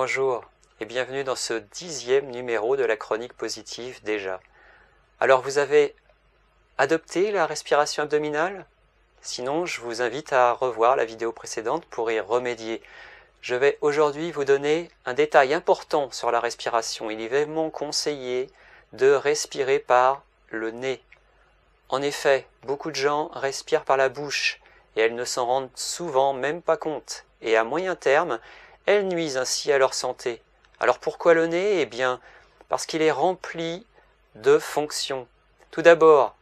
Bonjour et bienvenue dans ce 10e numéro de la chronique positive déjà. Alors vous avez adopté la respiration abdominale? Sinon je vous invite à revoir la vidéo précédente pour y remédier. Je vais aujourd'hui vous donner un détail important sur la respiration. Il est vraiment conseillé de respirer par le nez. En effet, beaucoup de gens respirent par la bouche et elles ne s'en rendent souvent même pas compte. Et à moyen terme, elles nuisent ainsi à leur santé. Alors pourquoi le nez? Eh bien, parce qu'il est rempli de fonctions. Tout d'abord,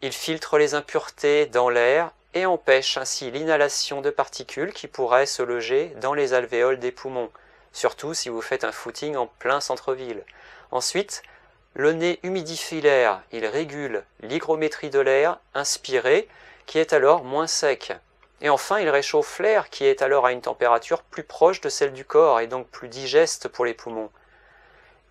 il filtre les impuretés dans l'air et empêche ainsi l'inhalation de particules qui pourraient se loger dans les alvéoles des poumons, surtout si vous faites un footing en plein centre-ville. Ensuite, le nez humidifie l'air, il régule l'hygrométrie de l'air inspiré qui est alors moins sec. Et enfin, il réchauffe l'air qui est alors à une température plus proche de celle du corps et donc plus digeste pour les poumons.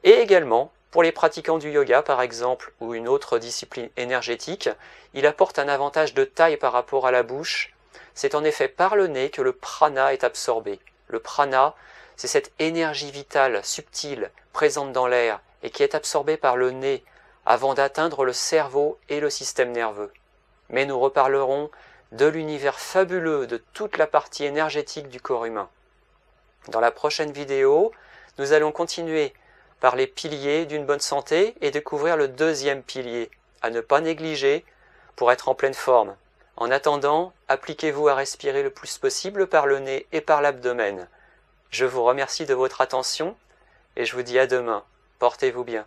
Et également, pour les pratiquants du yoga par exemple, ou une autre discipline énergétique, il apporte un avantage de taille par rapport à la bouche. C'est en effet par le nez que le prana est absorbé. Le prana, c'est cette énergie vitale, subtile, présente dans l'air et qui est absorbée par le nez avant d'atteindre le cerveau et le système nerveux. Mais nous reparlerons de l'univers fabuleux de toute la partie énergétique du corps humain. Dans la prochaine vidéo, nous allons continuer par les piliers d'une bonne santé et découvrir le deuxième pilier, à ne pas négliger pour être en pleine forme. En attendant, appliquez-vous à respirer le plus possible par le nez et par l'abdomen. Je vous remercie de votre attention et je vous dis à demain. Portez-vous bien.